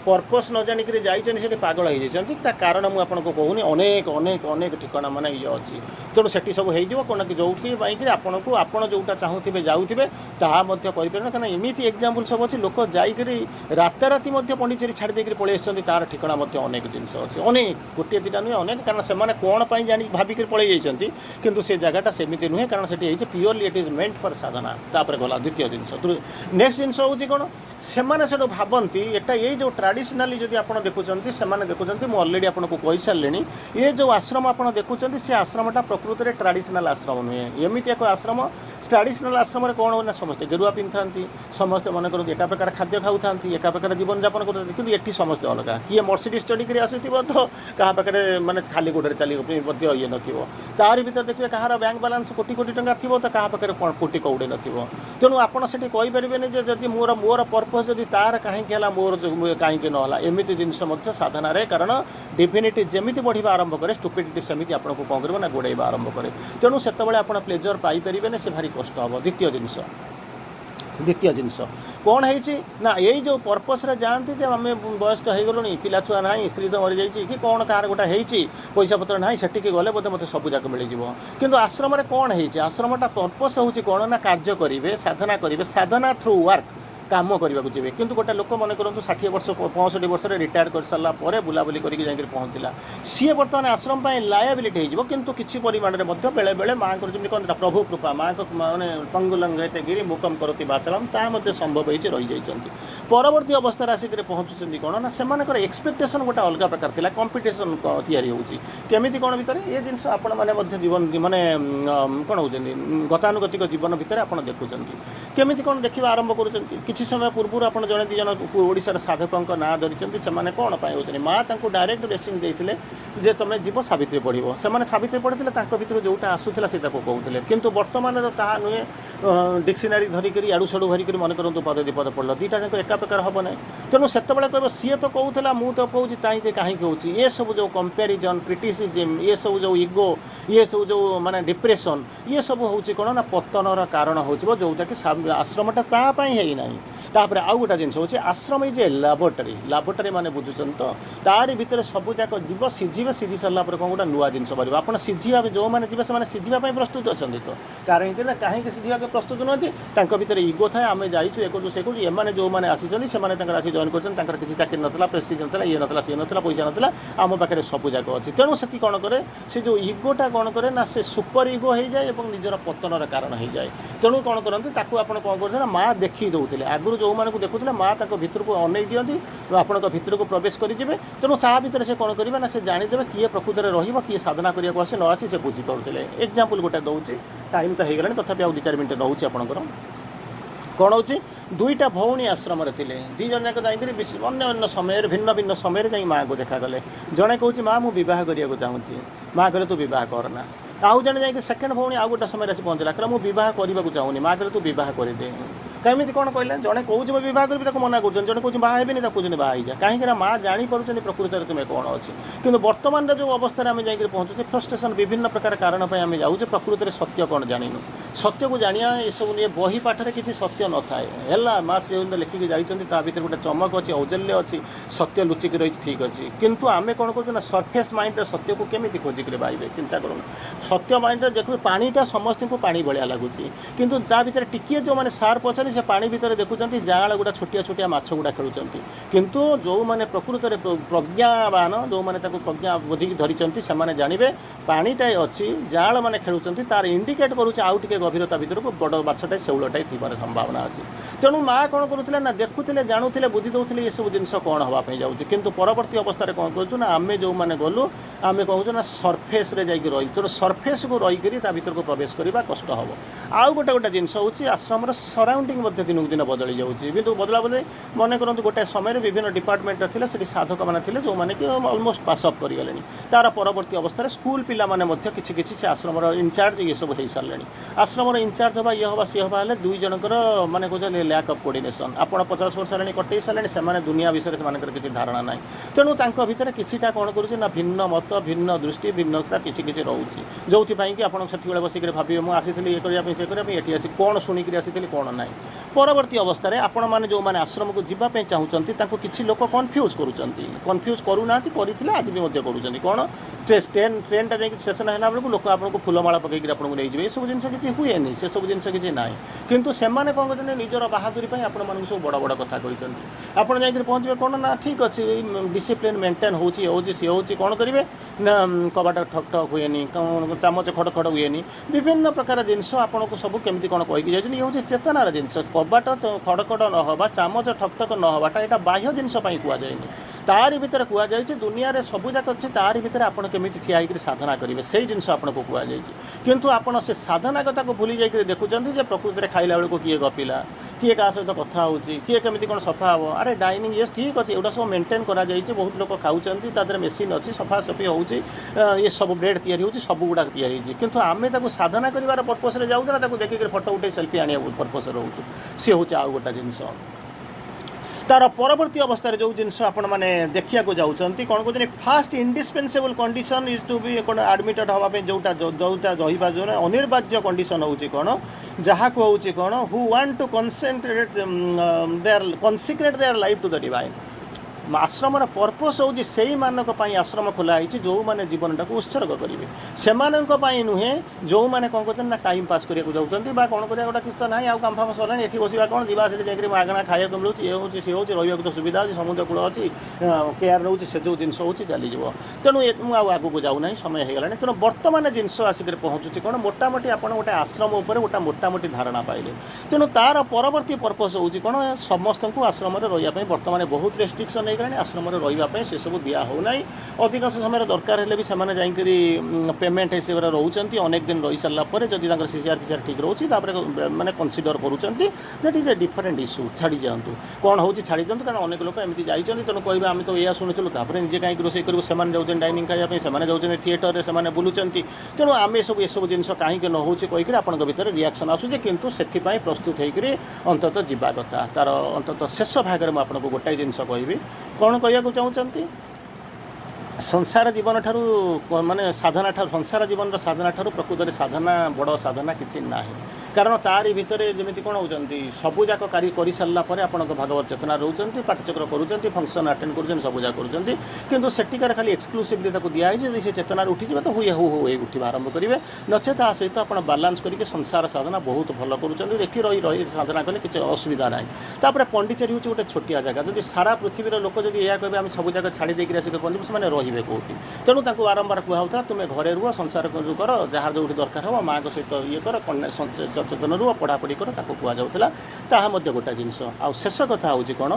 Speaker 1: ପର୍ପସ୍ ନ ଜାଣିକରି ଯାଇଛନ୍ତି ସେଠି ପାଗଳ ହେଇଯାଇଛନ୍ତି। ତା କାରଣ ମୁଁ ଆପଣଙ୍କୁ କହୁନି, ଅନେକ ଠିକଣା ମାନେ ଇଏ ଅଛି। ତେଣୁ ସେଠି ସବୁ ହେଇଯିବ କ'ଣ କି ଯେଉଁଠି ପାଇଁକି ଆପଣ ଯେଉଁଟା ଚାହୁଁଥିବେ ଯାଉଥିବେ ତାହା ମଧ୍ୟ କରିପାରିବେ ନା। କାରଣ ଏମିତି ଏକ୍ଜାମ୍ପଲ୍ ସବୁ ଅଛି, ଲୋକ ଯାଇକରି ରାତାରାତି ମଧ୍ୟ ପଣ୍ଡିଚେରୀ ଛାଡ଼ି ଦେଇକରି ପଳେଇ ଆସିଛନ୍ତି। ତା'ର ଠିକଣା ମଧ୍ୟ ଅନେକ ଜିନିଷ ଅଛି, ଗୋଟିଏ ଦିଟା ନୁହେଁ ଅନେକ। କାରଣ ସେମାନେ କ'ଣ ପାଇଁ ଭାବିକରି ପଳେଇ ଯାଇଛନ୍ତି, କିନ୍ତୁ ସେ ଜାଗାଟା ସେମିତି ନୁହେଁ। କାରଣ ସେଠି ହେଇଛି ପିଓରଲି ଇଟ୍ ଇଜ୍ ମେଣ୍ଟ ଫର୍ ସାଧନା। ତାପରେ ଗଲା ଦ୍ୱିତୀୟ ଜିନିଷ। ନେକ୍ସଟ ଜିନିଷ ହେଉଛି କ'ଣ, ସେମାନେ ସେଠୁ ଭାବନ୍ତି ଏଇଟା ଏଇ ଯେଉଁ ଟ୍ରାଡ଼ିସନାଲି ଯଦି ଆପଣ ଦେଖୁଛନ୍ତି, ସେମାନେ ଦେଖୁଛନ୍ତି, ମୁଁ ଅଲରେଡ଼ି ଆପଣଙ୍କୁ କହିସାରିଲିଣି, ଏ ଯେଉଁ ଆଶ୍ରମ ଆପଣ ଦେଖୁଛନ୍ତି ସେ ଆଶ୍ରମଟା ପ୍ରକୃତରେ ଟ୍ରାଡ଼ିସନାଲ୍ ଆଶ୍ରମ ନୁହେଁ। ଏମିତି ଏକ ଆଶ୍ରମ, ଟ୍ରାଡ଼ିସନାଲ୍ ଆଶ୍ରମରେ କ'ଣ ହୁଏ ନା ସମସ୍ତେ ଗେରୁଆ ପିନ୍ଧିଥାନ୍ତି, ସମସ୍ତେ ମନେ କରନ୍ତି ଏକା ପ୍ରକାର ଖାଦ୍ୟ ଖାଉଥାନ୍ତି, ଏକା ପ୍ରକାର ଜୀବନଯାପନ କରୁଥାନ୍ତି। କିନ୍ତୁ ଏଠି ସମସ୍ତେ ଅଲଗା। କିଏ ମର୍ସିଡିଜ୍ ଚଢ଼ି କରି ଆସୁଥିବ ତ କାହା ପାଖରେ ମାନେ ଖାଲି ଗୋଡ଼ରେ ଚାଲିବ ମଧ୍ୟ ଇଏ ନଥିବ। ତାରି ଭିତରେ ଦେଖିବେ କାହାର ବ୍ୟାଙ୍କ ବାଲାନ୍ସ କୋଟି ଟଙ୍କା ଥିବ ତ କାହା ପାଖରେ କୋଟି କଉଡ଼ି ନଥିବ। ତେଣୁ ଆପଣ ସେଠି କହିପାରିବେନି ଯେ ଯଦି ମୋର ପର୍ପସ୍ ଯଦି ତାର କାହିଁକି ହେଲା, ମୋର କାହିଁକି ନ ହେଲା। ଏମିତି ଜିନିଷ ମଧ୍ୟ ସାଧନାରେ, କାରଣ ଡିଭିନିଟି ଯେମିତି ବଢ଼ିବା ଆରମ୍ଭ କରେ ଷ୍ଟୁପିଡିଟି ସେମିତି ଆପଣଙ୍କୁ କ'ଣ କରିବ ନା ଗୋଡ଼େଇବା ଆରମ୍ଭ କରେ। ତେଣୁ ସେତେବେଳେ ଆପଣ ପ୍ଲେଜର୍ ପାଇପାରିବେନି, ସେ ଭାରି କଷ୍ଟ ହେବ। ଦ୍ୱିତୀୟ ଜିନିଷ କ'ଣ ହେଇଛି ନା ଏଇ ଯେଉଁ ପର୍ପସ୍ରେ ଯାଆନ୍ତି ଯେ ଆମେ ବୟସ୍କ ହେଇଗଲୁଣି, ପିଲାଛୁଆ ନାହିଁ, ସ୍ତ୍ରୀ ତ ମରିଯାଇଛି, କି କ'ଣ କାହାର ଗୋଟେ ହେଇଛି, ପଇସା ପତ୍ର ନାହିଁ, ସେଠିକି ଗଲେ ବୋଧେ ମୋତେ ସବୁ ଯାକ ମିଳିଯିବ। କିନ୍ତୁ ଆଶ୍ରମରେ କ'ଣ ହେଇଛି, ଆଶ୍ରମଟା ପର୍ପସ୍ ହେଉଛି କ'ଣ ନା କାର୍ଯ୍ୟ କରିବେ, ସାଧନା କରିବେ, ସାଧନା ଥ୍ରୁ ୱାର୍କ କାମ କରିବାକୁ ଯିବେ। କିନ୍ତୁ ଗୋଟେ ଲୋକ ମନେ କରନ୍ତୁ 60 ବର୍ଷ 65 ବର୍ଷରେ ରିଟାୟାର୍ଡ କରିସାରିଲା ପରେ ବୁଲାବୁଲି କରିକି ଯାଇକରି ପହଞ୍ଚିଲା, ସିଏ ବର୍ତ୍ତମାନ ଆଶ୍ରମ ପାଇଁ ଲାୟାବିଲିଟି ହେଇଯିବ। କିନ୍ତୁ କିଛି ପରିମାଣରେ ମଧ୍ୟ ବେଳେବେଳେ ମାଆଙ୍କର ଯେମିତି କହନ୍ତି ନା ପ୍ରଭୁ କୃପା, ମାଆଙ୍କ ମାନେ ପଙ୍ଗୁଲଙ୍ଘିତେ ଗିରି ମୁକମ୍ କରତି ବାଚଲମ୍, ତାହା ମଧ୍ୟ ସମ୍ଭବ ହେଇଛି ରହିଯାଇଛନ୍ତି। ପରବର୍ତ୍ତୀ ଅବସ୍ଥାରେ ଆସିକରି ପହଞ୍ଚୁଛନ୍ତି କ'ଣ ନା ସେମାନଙ୍କର ଏକ୍ସପେକ୍ଟେସନ୍ ଗୋଟେ ଅଲଗା ପ୍ରକାର ଥିଲା। କମ୍ପିଟିସନ୍ ତିଆରି ହେଉଛି କେମିତି କ'ଣ ଭିତରେ, ଏ ଜିନିଷ ଆପଣମାନେ ମଧ୍ୟ ଜୀବନ ମାନେ କ'ଣ ହେଉଛନ୍ତି ଗତାନୁଗତିକ ଜୀବନ ଭିତରେ ଆପଣ ଦେଖୁଛନ୍ତି। କେମିତି କ'ଣ ଦେଖିବା ଆରମ୍ଭ କରୁଛନ୍ତି। କିଛି ସମୟ ପୂର୍ବରୁ ଆପଣ ଜଣେ ଦୁଇ ଜଣ ଓଡ଼ିଶାର ସାଧକଙ୍କ ନାଁ ଧରିଛନ୍ତି। ସେମାନେ କ'ଣ ପାଇଁ ହେଉଛନ୍ତି, ମା ତାଙ୍କୁ ଡାଇରେକ୍ଟ ବ୍ଲେସିଂ ଦେଇଥିଲେ ଯେ ତୁମେ ଯିବ ସାବିତ୍ରୀ ପଢ଼ିବ। ସେମାନେ ସାବିତ୍ରୀ ପଢ଼ିଥିଲେ, ତାଙ୍କ ଭିତରୁ ଯେଉଁଟା ଆସୁଥିଲା ସେ ତାକୁ କହୁଥିଲେ। କିନ୍ତୁ ବର୍ତ୍ତମାନର ତାହା ନୁହେଁ। ଡିକ୍ସନାରୀ ଧରିକରି ଆଡ଼ୁ ସାଡ଼ୁ ଧରିକରି ମନେ କରନ୍ତୁ ପଦ ଦୁଇ ପଦ ପଢ଼ିଲ, ଦୁଇଟା ଯାକ ଏକା ପ୍ରକାର ହେବ ନାହିଁ। ତେଣୁ ସେତେବେଳେ କହିବ ସିଏ ତ କହୁଥିଲା, ମୁଁ ତ କହୁଛି, କାହିଁକି ହେଉଛି ଏସବୁ ଯେଉଁ କମ୍ପାରିଜନ୍, କ୍ରିଟିସିଜିମ୍, ଏସବୁ ଯେଉଁ ଇଗୋ, ଏସବୁ ଯେଉଁ ମାନେ ଡିପ୍ରେସନ୍, ଏସବୁ ହେଉଛି କ'ଣ ନା ପତନର କାରଣ ହେଉଥିବ, ଯେଉଁଟାକି ଆଶ୍ରମଟା ତା ପାଇଁ ହେଇନାହିଁ। तापर आउ गोटे जिन हूँ आश्रम इज ए लाबोरेटरी माने बुझुन तो तारी भितर सबूक जीव सीझे सीझी सारा कौन गोटे नुआ जिन कर आप सीझा जो मैंने जी से सीझापी प्रस्तुत अच्छा तो कहीं कहीं सीझा प्रस्तुत नुहति भितर इगो थाए आम जाइए एक से कौन एम जो मैंने आसी आसी जॉइन कर किसी चाकरी नाला प्रेस्टिज नाला ये नाला सी नाला पैसा नाला आम पाखे सबूक अच्छी तेणु से कौन कै से जो इगोटा कौन कै ना से सुपर इगो हो जाए और निजर पतनर कारण हो जाए तेणु कौन करते आप कौन करते माँ देखी दौले आगुरी जो मैंने देखुले माँ भितर को अनै दिखती आपण भितर को प्रवेश करेंगे तेणु ता भितर से कौन करेंगे ना से जानीदे किए प्रकृत में किए साधना करने को आसे न आसी से बुझीपारे एग्जाम्पल गोटे दूसरी टाइम तो होगला तथापि आउ 2-4 मिनट नौची आपंकर कौन हो दुईटा भौणी आश्रम थे दी जन जाक अन्य समय भिन्न भिन्न समय जा माँ को देखागले जड़े कौच माँ मुझे बहुत करने चाहूँगी माँ कहे तू बहुत करना आउ जड़े जा सेकेंड भौणी आउ गोटे समय आसी पहुँचला कहला मुझे बहुत करने को चाहूनी माँ कहे तू बहुत करदे कमी कौन कहले जड़े कौच बहुत करी मना कर जड़े कौन बाहर कहते बाहर कहीं माँ जापी प्रकृत में तुम्हें कौन अच्छी कि बर्तमान जो अवस्था आम जा पहुँचे फ्रस्ट्रेशन विभिन्न प्रकार कारण आम जाऊे प्रकृत में सत्य कौन जानू सत्य को जाना ये सब नहीं बही पाठर किसी सत्य न थाए है माँ श्रीअरविंद लिखिकी जाती भर गोटे चमक अच्छी औजल्य अच्छी सत्य लुचिक रही ठीक अच्छी किंतु आम कौन करूँ ना सरफेस माइंड सत्य को केमी खोजिक पाइबे चिंता करूँ सत्य माइंड देखो पानीटा समस्त को पानी भाया लगुच किंतु ता भर टिके जो मैंने सार्प अच्छा से पानी भितर देखुं जाल गुड़ा छोटिया छोटिया माछ गुड़ा खेलुंट किंतु जो मैंने प्रकृत में प्रज्ञावान जो मैंने प्रज्ञा बुद्धिक धरी से जानवे पानीटाए अच्छी जाल मैंने खेलुंट तार इंडिकेट करुचे आउ टे गभीरता भर को बड़ माछटाए शौलटाए थी संभावना अच्छी तेणु माँ कौन करुले ना देखुले जानूले बुझी दौले ये सब जिन कौन हाँपाई जाऊँगी किंतु परवर्ती अवस्था कौन करूँ ना आम जो मैंने गलु आम कहूँ ना सरफेस रही रही तेणु सरफेस को रहीकि भर को प्रवेश करवा कष्ट हम आउ गोटे गोटे जिन आश्रम सराउंडिंग दिन दिन बदली जाऊँगी किंतु बदला बदले मन करते गोटे समय विभिन्न डिपार्टमेंट थे से साधक मैंने जो मैंने कि अलमोस्ट पासअप करगले तार परवर्ती अवस्था स्कूल पिला किसी किसी से आश्रम इनचार्ज ये सब हो सारे आश्रम इनचार्ज हवा ये हवा सी हवा दुई जनकर माने कहते लैक अफ कोऑर्डिनेशन आपड़ 50 वर्ष है कटे सारे से दुनिया विषय से किसी धारणा ना तेणु भितर किसीटा कौन करुचे भिन्न मत भिन्न दृष्टि भिन्नता किसी किसी रोचे जो कि आप बसिक भावे मुझे आसी ये करने से करने ये आसी कौन शुणिक आसी कौन ना परवर्ती अवस्था आपण मैंने जो मैंने आश्रम को जीवाई चाहूँगी किसी लोक कन्फ्यूज कन्फ्यूज करूना करते आज भी करूँ कौन ट्रेनटा जा स्टेशन है बेलू लोक आपको फूलमाला पकईक आपको नहीं ये सब जिन किसी हुए से सब जिन किसी ना किंतु से कौन करते निजर बहादुरी आपण मानक सब बड़ बड़ कथा कहते आप जा पहुँचे कौन ना ठीक अच्छे डिसिप्लिन मेंटेन हो सी हो कौन करेंगे ना कबाट ठक ठक हुए चामच खड़ खड़ हुए विभिन्न प्रकार जिनस आपन को सब केमी कौन कहीकि जाए ये हूँ चेतनार जिन कबाट खड़खड़ न हवा चामच ठकठक न हवाटा यहाँ बाह्य जिनस कहुए तारी भितर कहुई दुनिया रे सबूक अच्छे तारी भितर आपड़ केमी ठिया होकर साधना करेंगे से जिन आपको कहुई किंतु आपड़ से साधना कथा को भूली जाकर देखुं प्रकृति में खाइला बेलू किए गपिला किए क्या सहित कथा हो किए केमी कौन सफा हम अरे डाइनिंग ये ठीक अच्छे एगुटा सब मेंटेन करा बहुत लोग खाऊँ मेसीन अच्छी सफासफी हो ये सब ब्रेड या सब गुड़ाक या किंतु आम साधना कर पर्पस जाऊँ ना देखिए फटो उठे सेल्फी आने पर्पस रोच सी हूँ आउ गोटा जिनस तार परवर्ती अवस्था जो जिनस आपण मैंने देखा जाऊँगी कौन कहते first indispensable condition is to be कौन आडमिटेड हाँपाई जोटा जोटा रहा जो अनिर्वाज्य कंडीशन हूँ कौन जहाँ को हूँ कौन who want to concentrate consecrate their life to the divine ashram purpose हूँ से आश्रम खोलाई जो मैंने जीवनटा को उत्सर्ग करेंगे से नुहे जो मैंने कौन करते ना टाइम पास करने को जाऊँगी कौन करा गोटा किस तो ना आउ काम फाम सरला ये बस कौन जा मागणा खाया मिलूँ ये हूँ सी हूँ रहा तो सुविधा अच्छी समुद्र कूल अच्छी केयर रोचे से जो जिन हूँ चलीज तेणु आगू जाऊना समय हो गला तेणु बर्तमान जिनस आसिक पहुँचुची कौन मोटामोटी आप गोटे आश्रम उपर गोटा मोटामोटी धारणा पाइले तेणु तार परवर्ती पर्पस हूँ कौन समस्त को आश्रम रही बर्तमान बहुत रेस्ट्रिक्शन आश्रम रही से सब दिया होना अधिकांश समय दरकार है भी सेमाने जाइकरी पेमेंट हिसाब से रोचंती अनेक दिन रही सारापर जदि सीसीआर फीसीआर ठीक रोचे माने कनसीडर करूँ that is a different issue छाड़ी जातु कौन हो छाड़ी दिखाँ कारण अनेक लोक एमती जाइए तेणु कह आम तो यह शुणुलु निजे कहीं रोसे करूँ से जाऊँ डाइनिंग खायापी से जाऊँ थिएटर से बुलूँ तेणु आम ये सब जिन कहीं न हो कहीकि आप भर रिएक्शन आसूचे किंतु से प्रस्तुत होकर अंतत जावा कथा तार अंतत शेष भाग में आपको गोटाए जिन कहि कौन कहूँ चाहूँगी संसार जीवन ठारू माने साधना ठारू संसार जीवन साधना ठारू प्रकृत में साधना बड़ साधना किसी ना କାରଣ ତାରି ଭିତରେ ଯେମିତି କ'ଣ ହେଉଛନ୍ତି ସବୁଯାକ କରିସାରିଲା ପରେ ଆପଣଙ୍କ ଭାଗବତ ଚେତନା ରହୁଛନ୍ତି, ପାଠଚକ୍ର କରୁଛନ୍ତି, ଫଙ୍କସନ୍ ଆଟେଣ୍ଡ କରୁଛନ୍ତି, ସବୁଯାକ କରୁଛନ୍ତି। କିନ୍ତୁ ସେଠିକାର ଖାଲି ଏକ୍ସକ୍ଲୁସିଭଲି ତାକୁ ଦିଆହେଇଛି ଯଦି ସେ ଚେତନାରେ ଉଠିଯିବେ ତ ହୁଏ ହୁ ହେଇ ଉଠିବା ଆରମ୍ଭ କରିବେ। ନଚେତ ତା ସହିତ ଆପଣ ବାଲାନ୍ସ କରିକି ସଂସାର ସାଧନା ବହୁତ ଭଲ କରୁଛନ୍ତି, ଦେଖି ରହି ସାଧନା କଲେ କିଛି ଅସୁବିଧା ନାହିଁ। ତାପରେ ପଣ୍ଡିଚେରୀ ହେଉଛି ଗୋଟେ ଛୋଟିଆ ଜାଗା। ଯଦି ସାରା ପୃଥିବୀର ଲୋକ ଯଦି ଏହା କହିବେ ଆମେ ସବୁ ଜାଗା ଛାଡ଼ି ଦେଇକି ଆସିକି ପହଞ୍ଚିବୁ, ସେମାନେ ରହିବେ କେଉଁଠି? ତେଣୁ ତାଙ୍କୁ ବାରମ୍ବାର କୁହାହେଉଥିଲା ତୁମେ ଘରେ ରୁହ, ସଂସାର କର, ଯାହା ଯେଉଁଠି ଦରକାର ହେବ ମାଆଙ୍କ ସହିତ ଇଏ କର, ସଚେତନ ରୁହ, ପଢ଼ାପଢ଼ି କର, ତାକୁ କୁହାଯାଉଥିଲା। ତାହା ମଧ୍ୟ ଗୋଟେ ଜିନିଷ। ଆଉ ଶେଷ କଥା ହେଉଛି କ'ଣ,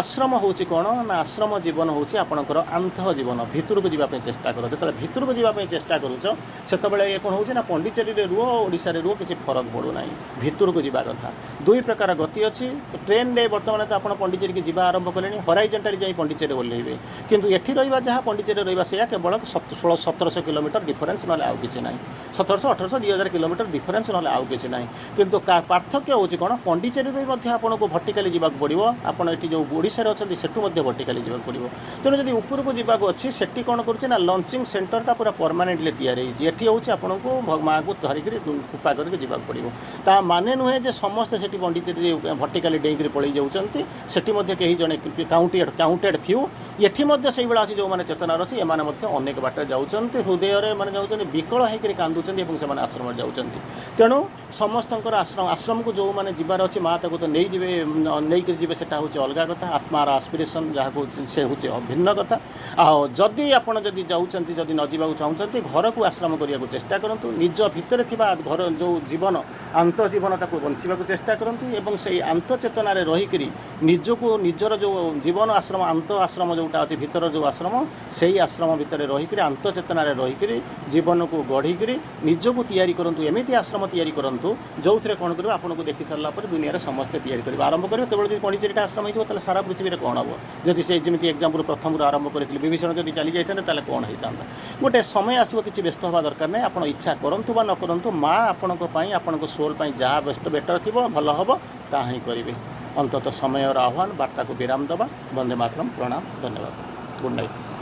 Speaker 1: ଆଶ୍ରମ ହେଉଛି କ'ଣ ନା ଆଶ୍ରମ ଜୀବନ ହେଉଛି ଆପଣଙ୍କର ଆନ୍ତଃ ଜୀବନ। ଭିତରକୁ ଯିବା ପାଇଁ ଚେଷ୍ଟା କର। ଯେତେବେଳେ ଭିତରକୁ ଯିବା ପାଇଁ ଚେଷ୍ଟା କରୁଛ ସେତେବେଳେ ଏ କ'ଣ ହେଉଛି ନା ପଣ୍ଡିଚେରୀରେ ରୁହ, ଓଡ଼ିଶାରେ ରୁହ, କିଛି ଫରକ ପଡ଼ୁନାହିଁ, ଭିତରକୁ ଯିବା କଥା। ଦୁଇ ପ୍ରକାର ଗତି ଅଛି। ଟ୍ରେନରେ ବର୍ତ୍ତମାନ ତ ଆପଣ ପଣ୍ଡିଚେରୀକି ଯିବା ଆରମ୍ଭ କଲେଣି, ହରାଇଜେଣ୍ଟାଲି ଯାଇ ପଣ୍ଡିଚେରୀ ଓହ୍ଲେଇବେ। କିନ୍ତୁ ଏଠି ରହିବା ଯାହା ପଣ୍ଡିଚେରୀରେ ରହିବା ସେଇଆ, କେବଳ 1700 କିଲୋମିଟର ଡିଫରେନ୍ସ, ନହେଲେ ଆଉ କିଛି ନାହିଁ। 1700, 1800, 2000 କିଲୋମିଟର ଡିଫରେନ୍ସ, ନହେଲେ ଆଉ କିଛି ନାହିଁ। କିନ୍ତୁ ପାର୍ଥକ୍ୟ ହେଉଛି କ'ଣ, ପଣ୍ଡିଚେରୀରେ ମଧ୍ୟ ଆପଣଙ୍କୁ ଭର୍ଟିକାଲି ଯିବାକୁ ପଡ଼ିବ। ଆପଣ ଏଠି ଯେଉଁ ଓଡ଼ିଶାରେ ଅଛନ୍ତି ସେଠୁ ମଧ୍ୟ ଭର୍ଟିକାଲି ଯିବାକୁ ପଡ଼ିବ। ତେଣୁ ଯଦି ଉପରକୁ ଯିବାକୁ ଅଛି ସେଠି କ'ଣ କରୁଛି ନା ଲଞ୍ଚିଂ ସେଣ୍ଟରଟା ପୁରା ପରମାନେଣ୍ଟଲି ତିଆରି ହେଇଛି। ଏଠି ହେଉଛି ଆପଣଙ୍କୁ ମାଆକୁ ଧରିକିରି କୃପା କରିକି ଯିବାକୁ ପଡ଼ିବ। ତା ମାନେ ନୁହେଁ ଯେ ସମସ୍ତେ ସେଠି ପଣ୍ଡିଚେରୀ ଭର୍ଟିକାଲି ଡେଇଁକିରି ପଳେଇ ଯାଉଛନ୍ତି। ସେଠି ମଧ୍ୟ କେହି ଜଣେ କାଉଣ୍ଟେଡ୍ ଫ୍ୟୁ। ଏଠି ମଧ୍ୟ ସେଇଭଳିଆ ଅଛି ଯେଉଁମାନେ ଚେତନାର ଅଛି, ଏମାନେ ମଧ୍ୟ ଅନେକ ବାଟ ଯାଉଛନ୍ତି, ହୃଦୟରେ ମାନେ ଯାଉଛନ୍ତି, ବିକଳ ହେଇକରି କାନ୍ଦୁଛନ୍ତି ଏବଂ ସେମାନେ ଆଶ୍ରମରେ ଯାଉଛନ୍ତି। ତେଣୁ ସମସ୍ତଙ୍କର ଆଶ୍ରମକୁ ଯେଉଁମାନେ ଯିବାର ଅଛି ମା ତାକୁ ତ ନେଇକରି ଯିବେ, ସେଟା ହେଉଛି ଅଲଗା କଥା। ଆତ୍ମାର ଆସ୍ପିରେସନ୍ ଯାହାକୁ ସେ ହେଉଛି ଭିନ୍ନ କଥା। ଆଉ ଯଦି ଆପଣ ଯାଉଛନ୍ତି, ଯଦି ନ ଯିବାକୁ ଚାହୁଁଛନ୍ତି, ଘରକୁ ଆଶ୍ରମ କରିବାକୁ ଚେଷ୍ଟା କରନ୍ତୁ। ନିଜ ଭିତରେ ଥିବା ଘର ଯେଉଁ ଜୀବନ, ଆନ୍ତଃଜୀବନ, ତାକୁ ବଞ୍ଚିବାକୁ ଚେଷ୍ଟା କରନ୍ତୁ ଏବଂ ସେଇ ଆନ୍ତଃଚେତନାରେ ରହିକରି ନିଜର ଯେଉଁ ଜୀବନ ଆଶ୍ରମ, ଆଶ୍ରମ ଯେଉଁଟା ଅଛି ଭିତର ଯେଉଁ ଆଶ୍ରମ, ସେଇ ଆଶ୍ରମ ଭିତରେ ରହିକରି ଆନ୍ତଃଚେତନାରେ ରହିକରି ଜୀବନକୁ ଗଢ଼ିକରି ନିଜକୁ ତିଆରି କରନ୍ତୁ। ଏମିତି ଆଶ୍ରମ ତିଆରି କରନ୍ତୁ ଯେଉଁଥିରେ କ'ଣ କରିବ, ଆପଣଙ୍କୁ ଦେଖି ସାରିଲା ପରେ ଦୁନିଆରେ ସମସ୍ତେ ତିଆରି କରିବା ଆରମ୍ଭ କରିବେ। କେବଳ ଯଦି ପଣ୍ଡିଚେରୀଟା ଆଶ୍ରମ ହେଇଯିବ ତାହେଲେ ସାରା ପୃଥିବୀରେ କ'ଣ ହେବ? ଯଦି ସେ ଯେମିତି ଏକ୍ଜାମ୍ପଲ୍ ପ୍ରଥମରୁ ଆରମ୍ଭ କରିଥିଲି, ବିଭୀଷଣ ଯଦି ଚାଲି ଯାଇଥାନ୍ତେ ତାହେଲେ କ'ଣ ହେଇଥାନ୍ତା? ଗୋଟେ ସମୟ ଆସିବ, କିଛି ବ୍ୟସ୍ତ ହେବା ଦରକାର ନାହିଁ। ଆପଣ ଇଚ୍ଛା କରନ୍ତୁ ବା ନ କରନ୍ତୁ, ମା ଆପଣଙ୍କ ପାଇଁ, ଆପଣଙ୍କ ସୋଲ୍ ପାଇଁ ଯାହା ବେଟର୍ ଥିବ, ଭଲ ହେବ, ତାହା ହିଁ କରିବେ। ଅନ୍ତତଃ ସମୟର ଆହ୍ୱାନ, ବାର୍ତ୍ତାକୁ ବିରାମ ଦେବା। ବନ୍ଦେ ମାତରମ୍, ପ୍ରଣାମ, ଧନ୍ୟବାଦ, ଗୁଡ୍ ନାଇଟ୍।